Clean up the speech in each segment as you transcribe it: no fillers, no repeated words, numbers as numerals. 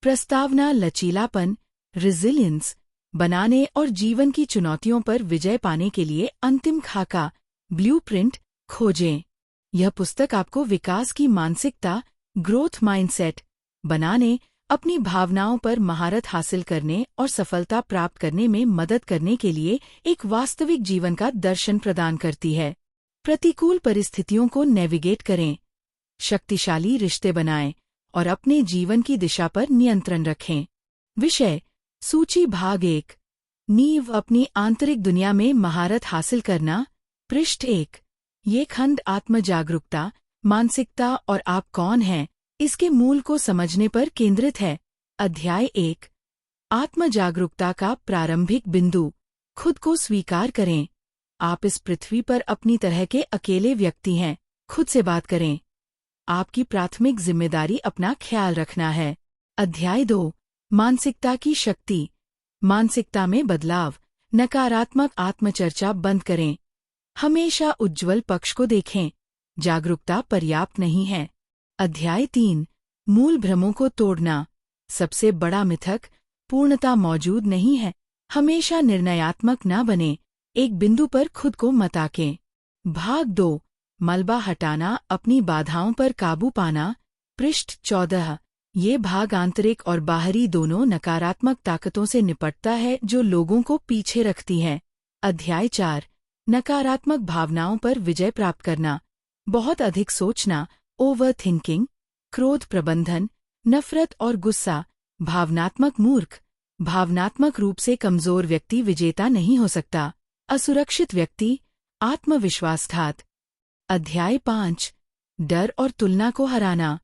प्रस्तावना लचीलापन, रेजिलियंस बनाने और जीवन की चुनौतियों पर विजय पाने के लिए अंतिम खाका, ब्लूप्रिंट खोजें। यह पुस्तक आपको विकास की मानसिकता, ग्रोथ माइंडसेट बनाने, अपनी भावनाओं पर महारत हासिल करने और सफलता प्राप्त करने में मदद करने के लिए एक वास्तविक जीवन का दर्शन प्रदान करती है। प्रतिकूल परिस्थितियों को नेविगेट करें, शक्तिशाली रिश्ते बनाएं और अपने जीवन की दिशा पर नियंत्रण रखें। विषय सूची भाग 1, नींव अपनी आंतरिक दुनिया में महारत हासिल करना। पृष्ठ 1। ये खंड आत्म जागरूकता, मानसिकता और आप कौन हैं इसके मूल को समझने पर केंद्रित है। अध्याय 1, आत्म जागरूकता का प्रारंभिक बिंदु। खुद को स्वीकार करें। आप इस पृथ्वी पर अपनी तरह के अकेले व्यक्ति हैं। खुद से बात करें। आपकी प्राथमिक जिम्मेदारी अपना ख्याल रखना है। अध्याय 2, मानसिकता की शक्ति। मानसिकता में बदलाव, नकारात्मक आत्मचर्चा बंद करें। हमेशा उज्ज्वल पक्ष को देखें। जागरूकता पर्याप्त नहीं है। अध्याय 3, मूल भ्रमों को तोड़ना। सबसे बड़ा मिथक, पूर्णता मौजूद नहीं है। हमेशा निर्णयात्मक न बने, एक बिंदु पर खुद को मत आंकें। भाग 2, मलबा हटाना, अपनी बाधाओं पर काबू पाना। पृष्ठ 14। ये भाग आंतरिक और बाहरी दोनों नकारात्मक ताकतों से निपटता है जो लोगों को पीछे रखती हैं। अध्याय 4, नकारात्मक भावनाओं पर विजय प्राप्त करना। बहुत अधिक सोचना, ओवर थिंकिंग, क्रोध प्रबंधन, नफरत और गुस्सा। भावनात्मक मूर्ख। भावनात्मक रूप से कमजोर व्यक्ति विजेता नहीं हो सकता। असुरक्षित व्यक्ति, आत्मविश्वासघात। अध्याय 5, डर और तुलना को हराना।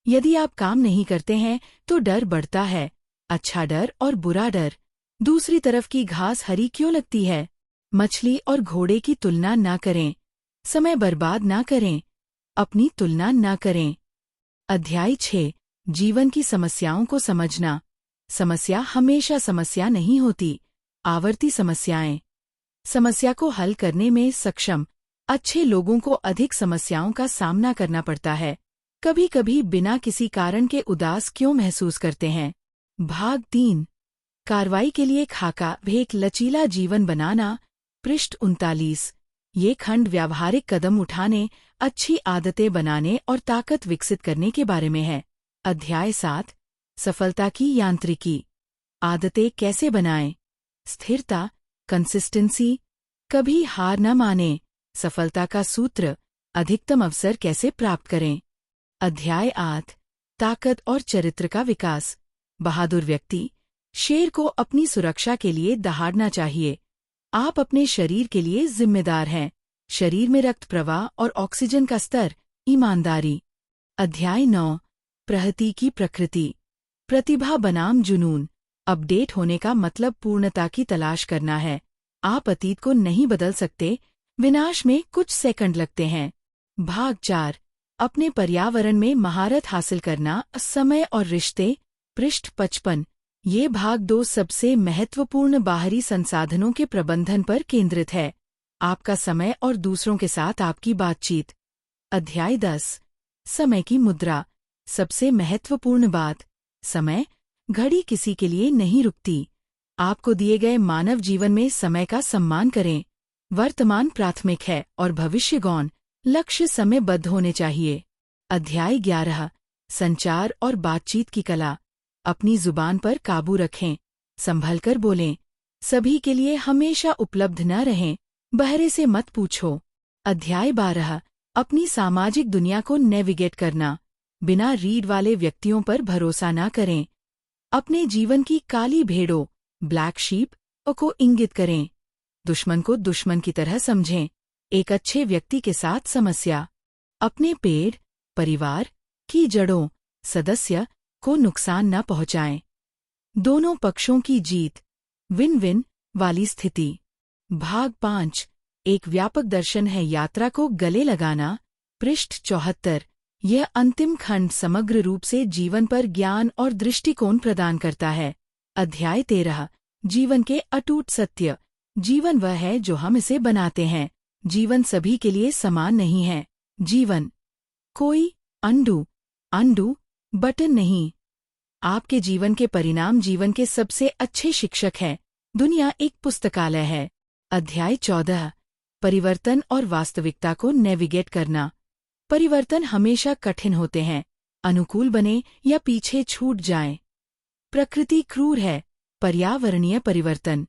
यदि आप काम नहीं करते हैं तो डर बढ़ता है। अच्छा डर और बुरा डर। दूसरी तरफ की घास हरी क्यों लगती है? मछली और घोड़े की तुलना न करें। समय बर्बाद न करें। अपनी तुलना न करें। अध्याय 6, जीवन की समस्याओं को समझना। समस्या हमेशा समस्या नहीं होती, आवर्ती समस्याएं। समस्या को हल करने में सक्षम अच्छे लोगों को अधिक समस्याओं का सामना करना पड़ता है। कभी कभी बिना किसी कारण के उदास क्यों महसूस करते हैं? भाग 3, कार्रवाई के लिए खाका, एक लचीला जीवन बनाना। पृष्ठ 39। ये खंड व्यावहारिक कदम उठाने, अच्छी आदतें बनाने और ताकत विकसित करने के बारे में है। अध्याय 7, सफलता की यांत्रिकी। आदतें कैसे बनाएं? स्थिरता, कंसिस्टेंसी, कभी हार न माने। सफलता का सूत्र, अधिकतम अवसर कैसे प्राप्त करें? अध्याय 8, ताकत और चरित्र का विकास। बहादुर व्यक्ति, शेर को अपनी सुरक्षा के लिए दहाड़ना चाहिए। आप अपने शरीर के लिए जिम्मेदार हैं। शरीर में रक्त प्रवाह और ऑक्सीजन का स्तर, ईमानदारी। अध्याय 9, प्रगति की प्रकृति। प्रतिभा बनाम जुनून। अपडेट होने का मतलब पूर्णता की तलाश करना है। आप अतीत को नहीं बदल सकते, विनाश में कुछ सेकंड लगते हैं। भाग 4, अपने पर्यावरण में महारत हासिल करना, समय और रिश्ते। पृष्ठ 55। ये भाग 2 सबसे महत्वपूर्ण बाहरी संसाधनों के प्रबंधन पर केंद्रित है। आपका समय और दूसरों के साथ आपकी बातचीत। अध्याय 10, समय की मुद्रा। सबसे महत्वपूर्ण बात, समय, घड़ी किसी के लिए नहीं रुकती। आपको दिए गए मानव जीवन में समय का सम्मान करें। वर्तमान प्राथमिक है और भविष्य गौण, लक्ष्य समयबद्ध होने चाहिए। अध्याय 11, संचार और बातचीत की कला। अपनी जुबान पर काबू रखें, संभलकर बोलें। सभी के लिए हमेशा उपलब्ध न रहें, बहरे से मत पूछो। अध्याय 12, अपनी सामाजिक दुनिया को नेविगेट करना। बिना रीढ़ वाले व्यक्तियों पर भरोसा न करें। अपने जीवन की काली भेड़ों, ब्लैक शीप को इंगित करें। दुश्मन को दुश्मन की तरह समझें। एक अच्छे व्यक्ति के साथ समस्या। अपने पेड़, परिवार की जड़ों, सदस्य को नुकसान न पहुंचाएं। दोनों पक्षों की जीत, विन विन वाली स्थिति। भाग 5, एक व्यापक दर्शन है यात्रा को गले लगाना। पृष्ठ 74। यह अंतिम खंड समग्र रूप से जीवन पर ज्ञान और दृष्टिकोण प्रदान करता है। अध्याय 13, जीवन के अटूट सत्य। जीवन वह है जो हम इसे बनाते हैं। जीवन सभी के लिए समान नहीं है। जीवन कोई अंडू बटन नहीं। आपके जीवन के परिणाम जीवन के सबसे अच्छे शिक्षक हैं। दुनिया एक पुस्तकालय है। अध्याय 14। परिवर्तन और वास्तविकता को नेविगेट करना। परिवर्तन हमेशा कठिन होते हैं, अनुकूल बने या पीछे छूट जाएं। प्रकृति क्रूर है। पर्यावरणीय परिवर्तन।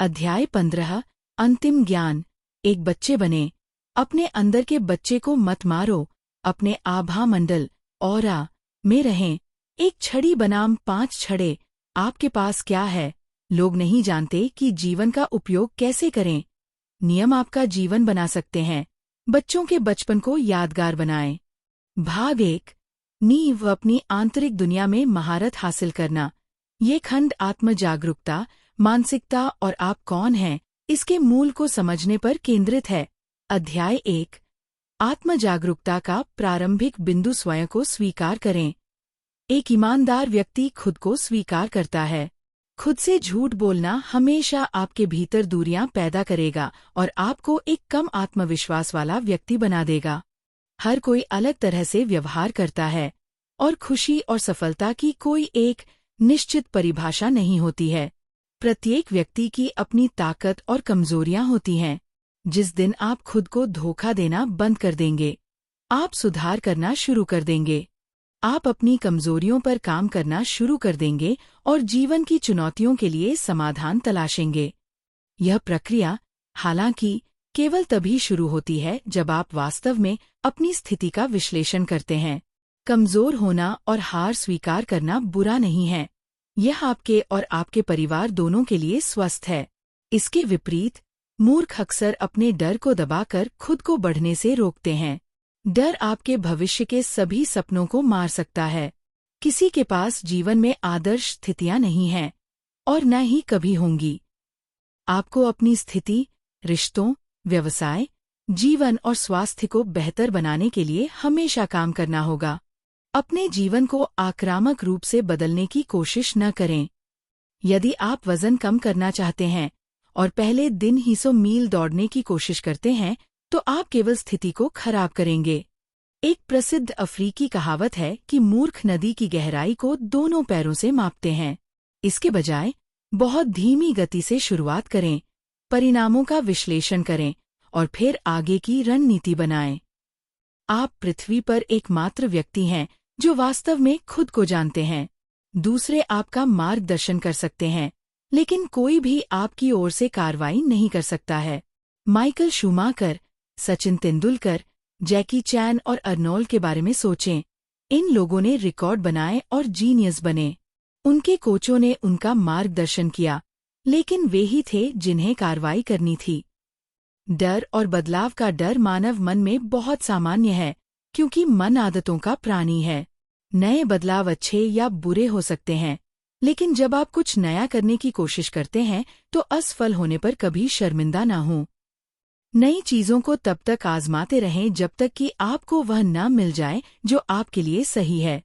अध्याय 15। अंतिम ज्ञान। एक बच्चे बने। अपने अंदर के बच्चे को मत मारो। अपने आभा मंडल ऑरा में रहें। एक छड़ी बनाम 5 छड़े। आपके पास क्या है? लोग नहीं जानते कि जीवन का उपयोग कैसे करें। नियम आपका जीवन बना सकते हैं। बच्चों के बचपन को यादगार बनाएं। भाग 1। नींव अपनी आंतरिक दुनिया में महारत हासिल करना। ये खंड आत्म जागरूकता, मानसिकता और आप कौन हैं, इसके मूल को समझने पर केंद्रित है। अध्याय 1। आत्म जागरूकता का प्रारंभिक बिंदु स्वयं को स्वीकार करें। एक ईमानदार व्यक्ति खुद को स्वीकार करता है। खुद से झूठ बोलना हमेशा आपके भीतर दूरियां पैदा करेगा और आपको एक कम आत्मविश्वास वाला व्यक्ति बना देगा। हर कोई अलग तरह से व्यवहार करता है और खुशी और सफलता की कोई एक निश्चित परिभाषा नहीं होती है। प्रत्येक व्यक्ति की अपनी ताकत और कमजोरियां होती हैं। जिस दिन आप खुद को धोखा देना बंद कर देंगे, आप सुधार करना शुरू कर देंगे। आप अपनी कमजोरियों पर काम करना शुरू कर देंगे और जीवन की चुनौतियों के लिए समाधान तलाशेंगे। यह प्रक्रिया, हालांकि, केवल तभी शुरू होती है जब आप वास्तव में अपनी स्थिति का विश्लेषण करते हैं। कमजोर होना और हार स्वीकार करना बुरा नहीं है। यह आपके और आपके परिवार दोनों के लिए स्वस्थ है। इसके विपरीत, मूर्ख अक्सर अपने डर को दबाकर खुद को बढ़ने से रोकते हैं। डर आपके भविष्य के सभी सपनों को मार सकता है। किसी के पास जीवन में आदर्श स्थितियां नहीं हैं और न ही कभी होंगी। आपको अपनी स्थिति, रिश्तों, व्यवसाय, जीवन और स्वास्थ्य को बेहतर बनाने के लिए हमेशा काम करना होगा। अपने जीवन को आक्रामक रूप से बदलने की कोशिश न करें। यदि आप वजन कम करना चाहते हैं और पहले दिन ही 100 मील दौड़ने की कोशिश करते हैं, तो आप केवल स्थिति को खराब करेंगे। एक प्रसिद्ध अफ्रीकी कहावत है कि मूर्ख नदी की गहराई को दोनों पैरों से मापते हैं। इसके बजाय बहुत धीमी गति से शुरुआत करें, परिणामों का विश्लेषण करें और फिर आगे की रणनीति बनाएं। आप पृथ्वी पर एकमात्र व्यक्ति हैं जो वास्तव में खुद को जानते हैं। दूसरे आपका मार्गदर्शन कर सकते हैं, लेकिन कोई भी आपकी ओर से कार्रवाई नहीं कर सकता है। माइकल शूमाकर, सचिन तेंदुलकर, जैकी चैन और अर्नोल्ड के बारे में सोचें। इन लोगों ने रिकॉर्ड बनाए और जीनियस बने। उनके कोचों ने उनका मार्गदर्शन किया, लेकिन वे ही थे जिन्हें कार्रवाई करनी थी। डर और बदलाव का डर मानव मन में बहुत सामान्य है, क्योंकि मन आदतों का प्राणी है। नए बदलाव अच्छे या बुरे हो सकते हैं, लेकिन जब आप कुछ नया करने की कोशिश करते हैं तो असफल होने पर कभी शर्मिंदा ना हों। नई चीजों को तब तक आजमाते रहें जब तक कि आपको वह न मिल जाए जो आपके लिए सही है।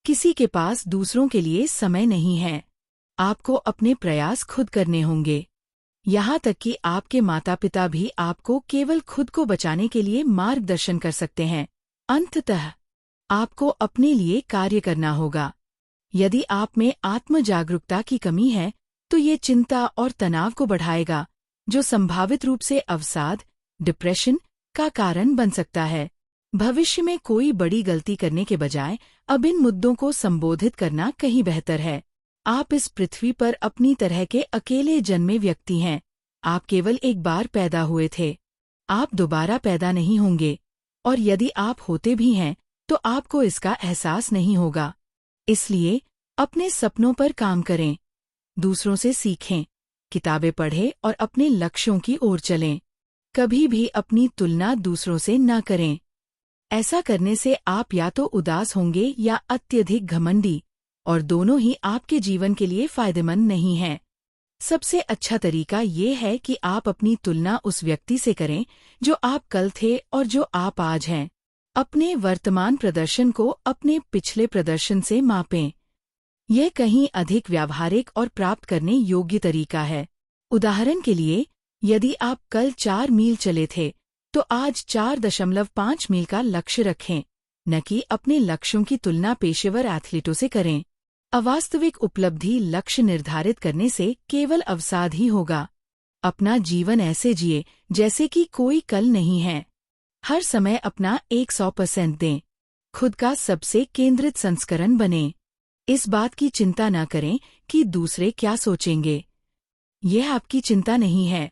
किसी के पास दूसरों के लिए समय नहीं है। आपको अपने प्रयास खुद करने होंगे। यहाँ तक कि आपके माता पिता भी आपको केवल खुद को बचाने के लिए मार्गदर्शन कर सकते हैं। अंततः आपको अपने लिए कार्य करना होगा। यदि आप में आत्म जागरूकता की कमी है, तो ये चिंता और तनाव को बढ़ाएगा, जो संभावित रूप से अवसाद, डिप्रेशन का कारण बन सकता है। भविष्य में कोई बड़ी गलती करने के बजाय अब इन मुद्दों को संबोधित करना कहीं बेहतर है। आप इस पृथ्वी पर अपनी तरह के अकेले जन्मे व्यक्ति हैं। आप केवल एक बार पैदा हुए थे। आप दोबारा पैदा नहीं होंगे, और यदि आप होते भी हैं तो आपको इसका एहसास नहीं होगा। इसलिए अपने सपनों पर काम करें, दूसरों से सीखें, किताबें पढ़ें और अपने लक्ष्यों की ओर चलें। कभी भी अपनी तुलना दूसरों से न करें। ऐसा करने से आप या तो उदास होंगे या अत्यधिक घमंडी, और दोनों ही आपके जीवन के लिए फायदेमंद नहीं हैं। सबसे अच्छा तरीका ये है कि आप अपनी तुलना उस व्यक्ति से करें जो आप कल थे और जो आप आज हैं। अपने वर्तमान प्रदर्शन को अपने पिछले प्रदर्शन से मापें। यह कहीं अधिक व्यावहारिक और प्राप्त करने योग्य तरीका है। उदाहरण के लिए, यदि आप कल 4 मील चले थे, तो आज 4.5 मील का लक्ष्य रखें, न कि अपने लक्ष्यों की तुलना पेशेवर एथलीटों से करें। अवास्तविक उपलब्धि लक्ष्य निर्धारित करने से केवल अवसाद ही होगा। अपना जीवन ऐसे जिए जैसे कि कोई कल नहीं है। हर समय अपना 100% दें। खुद का सबसे केंद्रित संस्करण बने। इस बात की चिंता न करें कि दूसरे क्या सोचेंगे। यह आपकी चिंता नहीं है।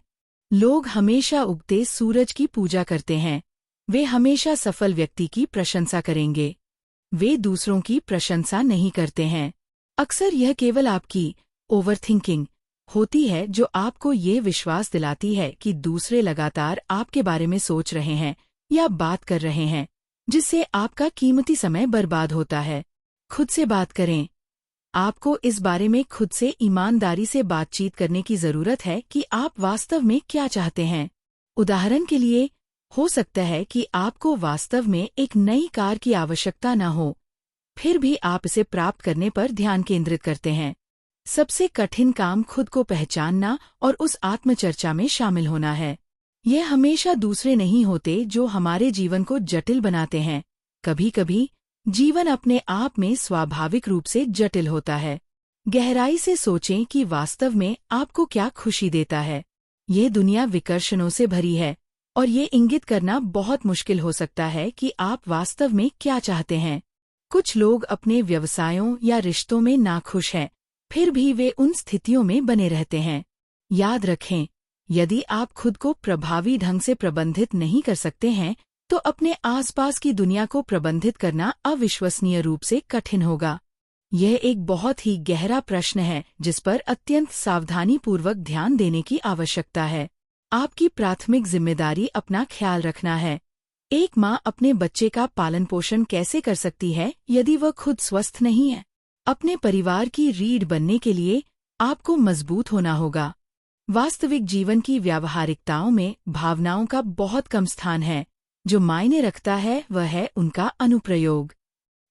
लोग हमेशा उगते सूरज की पूजा करते हैं। वे हमेशा सफल व्यक्ति की प्रशंसा करेंगे। वे दूसरों की प्रशंसा नहीं करते हैं। अक्सर यह केवल आपकी ओवरथिंकिंग होती है जो आपको ये विश्वास दिलाती है कि दूसरे लगातार आपके बारे में सोच रहे हैं या बात कर रहे हैं, जिससे आपका कीमती समय बर्बाद होता है। खुद से बात करें। आपको इस बारे में खुद से ईमानदारी से बातचीत करने की जरूरत है कि आप वास्तव में क्या चाहते हैं। उदाहरण के लिए, हो सकता है कि आपको वास्तव में एक नई कार की आवश्यकता न हो, फिर भी आप इसे प्राप्त करने पर ध्यान केंद्रित करते हैं। सबसे कठिन काम खुद को पहचानना और उस आत्मचर्चा में शामिल होना है। यह हमेशा दूसरे नहीं होते जो हमारे जीवन को जटिल बनाते हैं। कभी कभी जीवन अपने आप में स्वाभाविक रूप से जटिल होता है। गहराई से सोचें कि वास्तव में आपको क्या खुशी देता है। ये दुनिया विकर्षणों से भरी है और ये इंगित करना बहुत मुश्किल हो सकता है कि आप वास्तव में क्या चाहते हैं। कुछ लोग अपने व्यवसायों या रिश्तों में नाखुश हैं, फिर भी वे उन स्थितियों में बने रहते हैं। याद रखें, यदि आप खुद को प्रभावी ढंग से प्रबंधित नहीं कर सकते हैं, तो अपने आसपास की दुनिया को प्रबंधित करना अविश्वसनीय रूप से कठिन होगा। यह एक बहुत ही गहरा प्रश्न है जिस पर अत्यंत सावधानीपूर्वक ध्यान देने की आवश्यकता है। आपकी प्राथमिक जिम्मेदारी अपना ख्याल रखना है। एक माँ अपने बच्चे का पालन पोषण कैसे कर सकती है यदि वह खुद स्वस्थ नहीं है? अपने परिवार की रीढ़ बनने के लिए आपको मजबूत होना होगा। वास्तविक जीवन की व्यावहारिकताओं में भावनाओं का बहुत कम स्थान है। जो मायने रखता है वह है उनका अनुप्रयोग।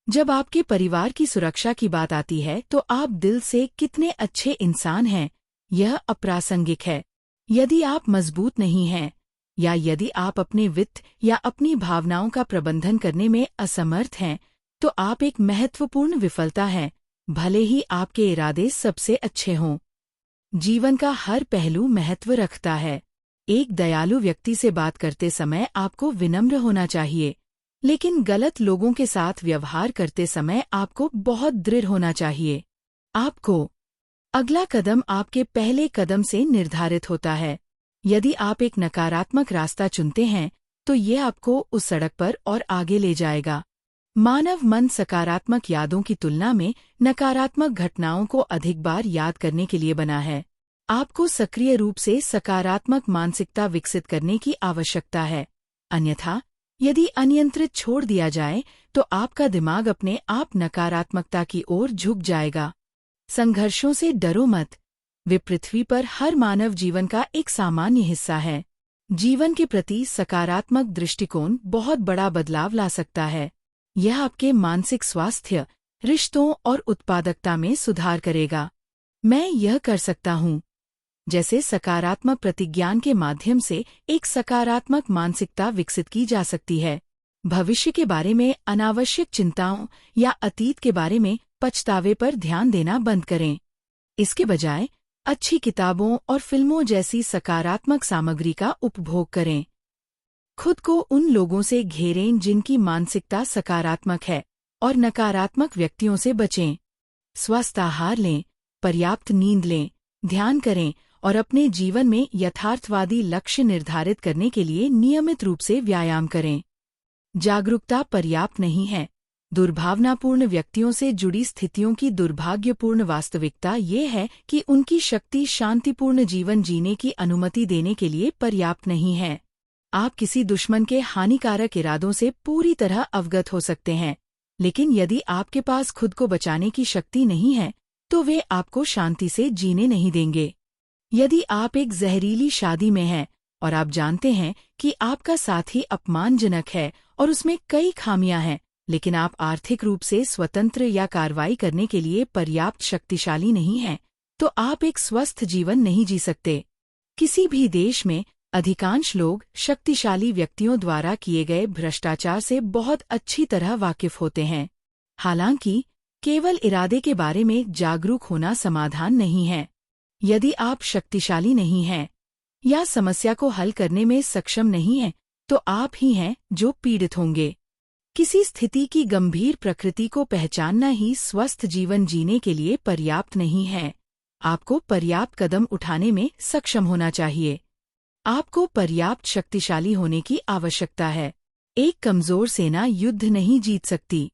जब आपके परिवार की सुरक्षा की बात आती है तो आप दिल से कितने अच्छे इंसान हैं, यह अप्रासंगिक है। यदि आप मजबूत नहीं हैं या यदि आप अपने वित्त या अपनी भावनाओं का प्रबंधन करने में असमर्थ हैं, तो आप एक महत्वपूर्ण विफलता हैं, भले ही आपके इरादे सबसे अच्छे हों। जीवन का हर पहलू महत्व रखता है। एक दयालु व्यक्ति से बात करते समय आपको विनम्र होना चाहिए, लेकिन गलत लोगों के साथ व्यवहार करते समय आपको बहुत दृढ़ होना चाहिए। आपको अगला कदम आपके पहले कदम से निर्धारित होता है। यदि आप एक नकारात्मक रास्ता चुनते हैं, तो यह आपको उस सड़क पर और आगे ले जाएगा। मानव मन सकारात्मक यादों की तुलना में नकारात्मक घटनाओं को अधिक बार याद करने के लिए बना है। आपको सक्रिय रूप से सकारात्मक मानसिकता विकसित करने की आवश्यकता है। अन्यथा, यदि अनियंत्रित छोड़ दिया जाए, तो आपका दिमाग अपने आप नकारात्मकता की ओर झुक जाएगा। संघर्षों से डरो मत। वे पृथ्वी पर हर मानव जीवन का एक सामान्य हिस्सा है। जीवन के प्रति सकारात्मक दृष्टिकोण बहुत बड़ा बदलाव ला सकता है। यह आपके मानसिक स्वास्थ्य, रिश्तों और उत्पादकता में सुधार करेगा। मैं यह कर सकता हूँ जैसे सकारात्मक प्रतिज्ञान के माध्यम से एक सकारात्मक मानसिकता विकसित की जा सकती है। भविष्य के बारे में अनावश्यक चिंताओं या अतीत के बारे में पछतावे पर ध्यान देना बंद करें। इसके बजाय अच्छी किताबों और फिल्मों जैसी सकारात्मक सामग्री का उपभोग करें। खुद को उन लोगों से घेरें जिनकी मानसिकता सकारात्मक है और नकारात्मक व्यक्तियों से बचें। स्वस्थ आहार लें, पर्याप्त नींद लें, ध्यान करें और अपने जीवन में यथार्थवादी लक्ष्य निर्धारित करने के लिए नियमित रूप से व्यायाम करें। जागरूकता पर्याप्त नहीं है। दुर्भावनापूर्ण व्यक्तियों से जुड़ी स्थितियों की दुर्भाग्यपूर्ण वास्तविकता ये है कि उनकी शक्ति शांतिपूर्ण जीवन जीने की अनुमति देने के लिए पर्याप्त नहीं है। आप किसी दुश्मन के हानिकारक इरादों से पूरी तरह अवगत हो सकते हैं, लेकिन यदि आपके पास खुद को बचाने की शक्ति नहीं है, तो वे आपको शांति से जीने नहीं देंगे। यदि आप एक जहरीली शादी में हैं और आप जानते हैं कि आपका साथी अपमानजनक है और उसमें कई खामियां हैं, लेकिन आप आर्थिक रूप से स्वतंत्र या कार्रवाई करने के लिए पर्याप्त शक्तिशाली नहीं हैं, तो आप एक स्वस्थ जीवन नहीं जी सकते। किसी भी देश में अधिकांश लोग शक्तिशाली व्यक्तियों द्वारा किए गए भ्रष्टाचार से बहुत अच्छी तरह वाकिफ होते हैं। हालांकि केवल इरादे के बारे में जागरूक होना समाधान नहीं है। यदि आप शक्तिशाली नहीं हैं या समस्या को हल करने में सक्षम नहीं हैं, तो आप ही हैं जो पीड़ित होंगे। किसी स्थिति की गंभीर प्रकृति को पहचानना ही स्वस्थ जीवन जीने के लिए पर्याप्त नहीं है। आपको पर्याप्त कदम उठाने में सक्षम होना चाहिए। आपको पर्याप्त शक्तिशाली होने की आवश्यकता है। एक कमजोर सेना युद्ध नहीं जीत सकती।